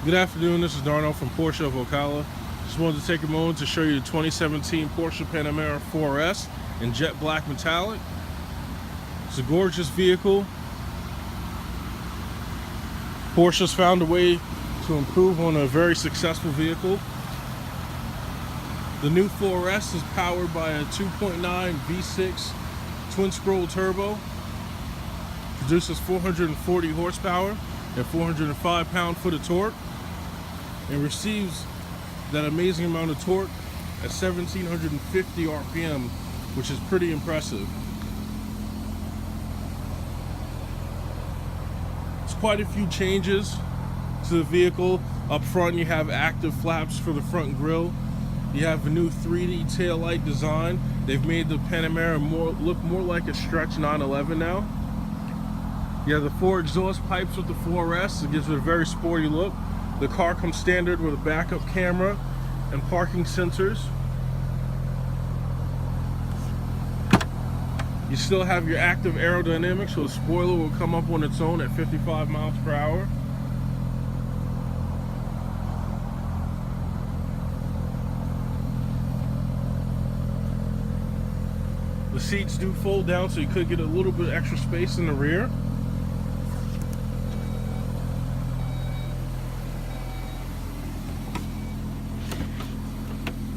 Good afternoon, this is Darno from Porsche of Ocala. Just wanted to take a moment to show you the 2017 Porsche Panamera 4S in jet black metallic. It's a gorgeous vehicle. Porsche's found a way to improve on a very successful vehicle. The new 4S is powered by a 2.9 V6 twin-scroll turbo. Produces 440 horsepower and 405 pound-foot of torque, and receives that amazing amount of torque at 1750 RPM, which is pretty impressive. It's quite a few changes to the vehicle. Up front you have active flaps for the front grille. You have a new 3D taillight design. They've made the Panamera look more like a stretch 911 now. You have the 4 exhaust pipes with the 4S. It gives it a very sporty look. The car comes standard with a backup camera and parking sensors. You still have your active aerodynamics, so the spoiler will come up on its own at 55 miles per hour. The seats do fold down, so you could get a little bit extra space in the rear.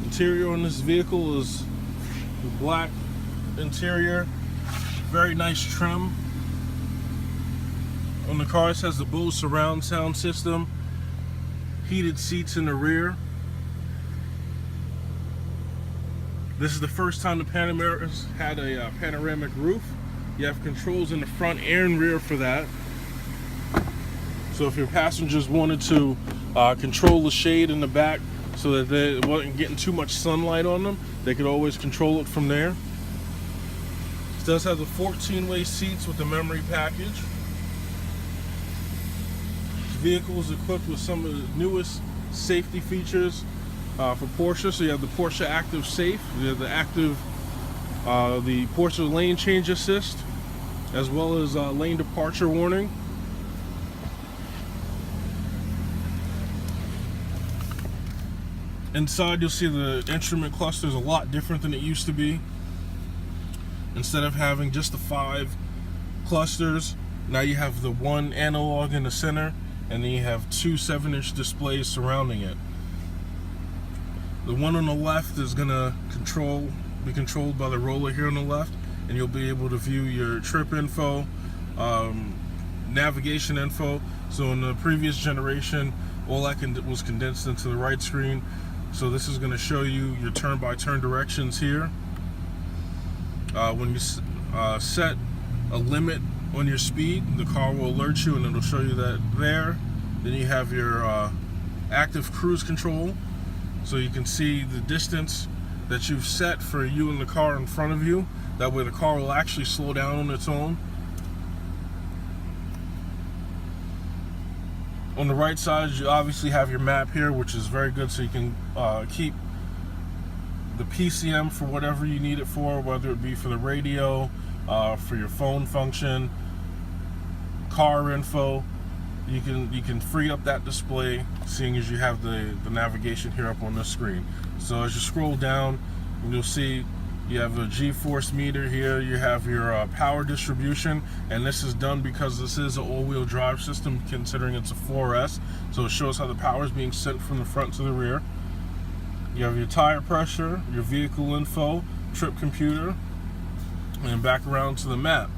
Interior on this vehicle is the black interior, very nice trim. On the car, it has the Bose surround sound system, heated seats in the rear. This is the first time the Panamera's had a panoramic roof. You have controls in the front and rear for that. So if your passengers wanted to control the shade in the back so that they wasn't getting too much sunlight on them, they could always control it from there. It does have the 14-way seats with the memory package. The vehicle is equipped with some of the newest safety features for Porsche. So you have the Porsche Active Safe, you have the Porsche Lane Change Assist, as well as lane departure warning. Inside you'll see the instrument cluster is a lot different than it used to be. Instead of having just the 5 clusters, now you have the 1 analog in the center, and then you have 2 7-inch displays surrounding it. The one on the left is going to be controlled by the roller here on the left, and you'll be able to view your trip info, navigation info. So in the previous generation, all that was condensed into the right screen. So this is going to show you your turn-by-turn directions here. When you set a limit on your speed, the car will alert you, and it'll show you that there. Then you have your active cruise control, so you can see the distance that you've set for you and the car in front of you. That way the car will actually slow down on its own. On the right side, you obviously have your map here, which is very good, so you can keep the PCM for whatever you need it for, whether it be for the radio, for your phone function, car info. You can free up that display, seeing as you have the navigation here up on this screen. So as you scroll down, you'll see you have a G-force meter here. You have your power distribution, and this is done because this is an all-wheel drive system, considering it's a 4S. So it shows how the power is being sent from the front to the rear. You have your tire pressure, your vehicle info, trip computer, and back around to the map.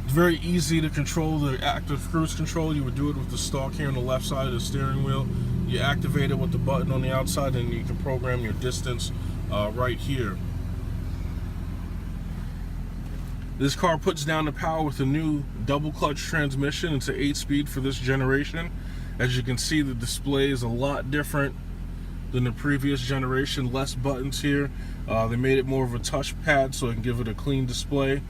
It's very easy to control the active cruise control. You would do it with the stalk here on the left side of the steering wheel. You activate it with the button on the outside, and you can program your distance right here. This car puts down the power with a new double clutch transmission. It's an 8-speed for this generation. As you can see, the display is a lot different than the previous generation. Less buttons here. They made it more of a touchpad so it can give it a clean display.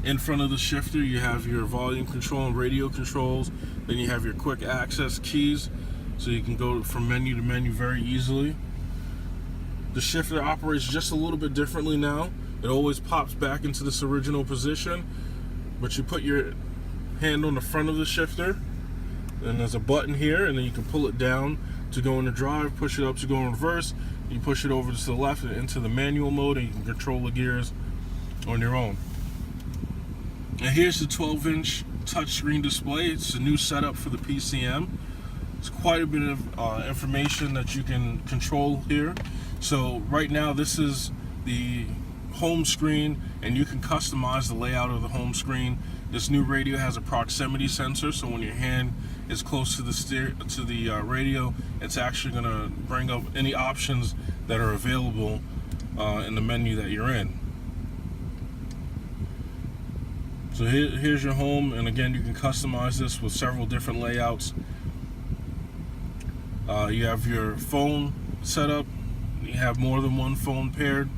In front of the shifter, you have your volume control and radio controls. Then you have your quick access keys, so you can go from menu to menu very easily. The shifter operates just a little bit differently now. It always pops back into this original position, but you put your hand on the front of the shifter, And there's a button here, and then you can pull it down to go into drive, push it up to go in reverse. You push it over to the left and into the manual mode, and you can control the gears on your own. And here's the 12-inch touchscreen display. It's a new setup for the PCM. It's quite a bit of information that you can control here. So right now this is the home screen, and you can customize the layout of the home screen. This new radio has a proximity sensor, so when your hand is close to the radio, it's actually going to bring up any options that are available in the menu that you're in. So here's your home, and again, you can customize this with several different layouts. You have your phone set up. You have more than one phone paired.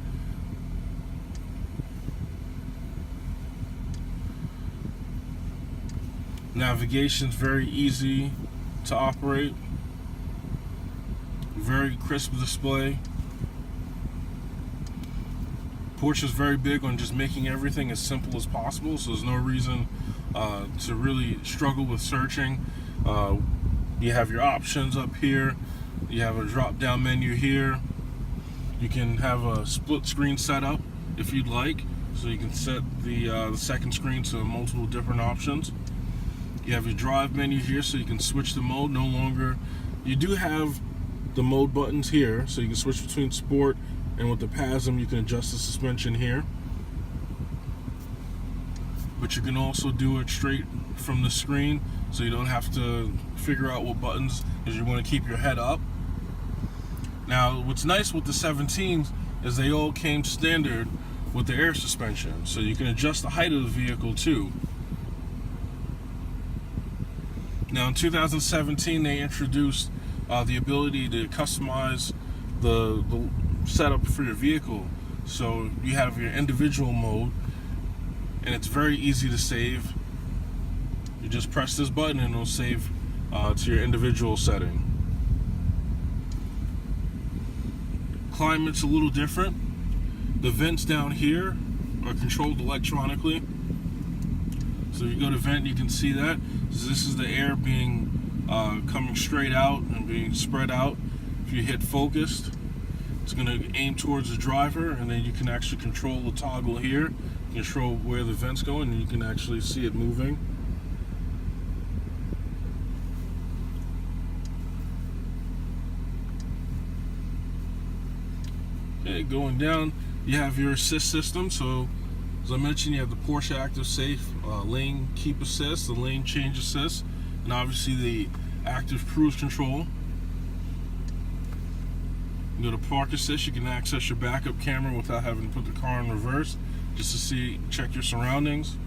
Navigation's very easy to operate. Very crisp display. Porsche is very big on just making everything as simple as possible, so there's no reason to really struggle with searching. You have your options up here. You have a drop-down menu here. You can have a split screen setup if you'd like, so you can set the second screen to multiple different options. You have your drive menu here, so you can switch the mode. No longer, you do have the mode buttons here, so you can switch between sport, and with the PASM you can adjust the suspension here. But you can also do it straight from the screen, so you don't have to figure out what buttons, because you want to keep your head up. Now, what's nice with the 17s is they all came standard with the air suspension, so you can adjust the height of the vehicle too. Now, in 2017, they introduced the ability to customize the setup for your vehicle. So you have your individual mode, and it's very easy to save. You just press this button and it'll save to your individual setting. Climate's a little different. The vents down here are controlled electronically. So if you go to vent, you can see that. So this is the air being coming straight out and being spread out. If you hit focused, it's going to aim towards the driver, and then you can actually control the toggle here, control where the vent's going, and you can actually see it moving. Okay, going down, you have your assist system. So as I mentioned, you have the Porsche Active Safe lane keep assist, the lane change assist, and obviously the active cruise control. You go to park assist, you can access your backup camera without having to put the car in reverse, just to check your surroundings.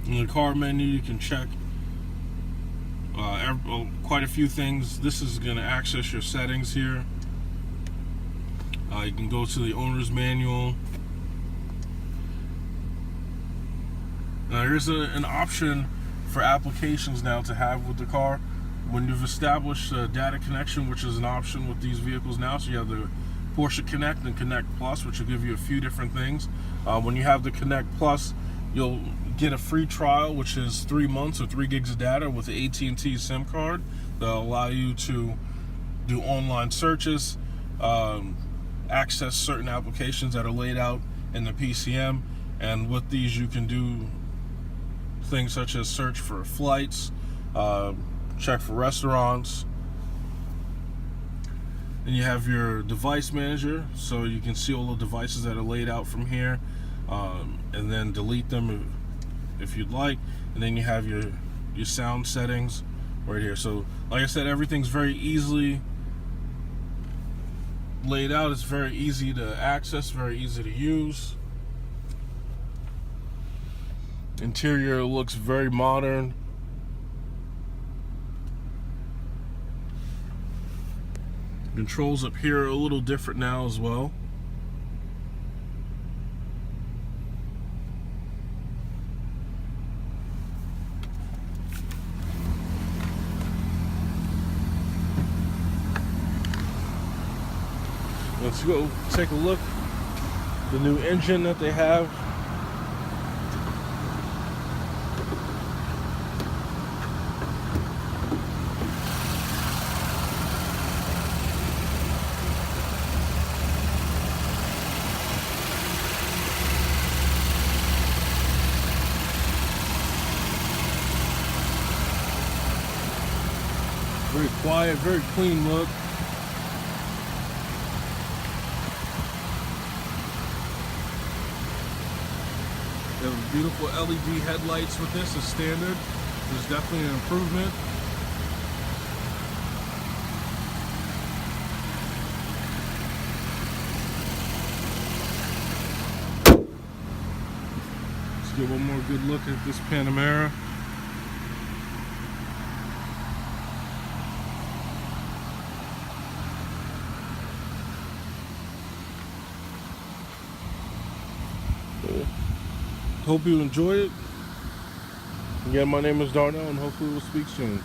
In the car menu, you can check quite a few things. This is going to access your settings here. You can go to the owner's manual. Now, there's an option for applications now to have with the car. When you've established a data connection, which is an option with these vehicles now, so you have the Porsche Connect and Connect Plus, which will give you a few different things. When you have the Connect Plus, you'll get a free trial, which is 3 months or 3 gigs of data with the AT&T SIM card. That'll allow you to do online searches, access certain applications that are laid out in the PCM, and with these you can do things such as search for flights, check for restaurants. Then you have your device manager, so you can see all the devices that are laid out from here, and then delete them if you'd like. And then you have your sound settings right here. So like I said, everything's very easily laid out. It's very easy to access, very easy to use. Interior looks very modern. Controls up here are a little different now as well. Let's go take a look. The new engine that they have. Very quiet, very clean look. They have beautiful LED headlights with this as standard. There's definitely an improvement. Let's get one more good look at this Panamera. Hope you enjoy it. Again, my name is Darnell, and hopefully we'll speak soon.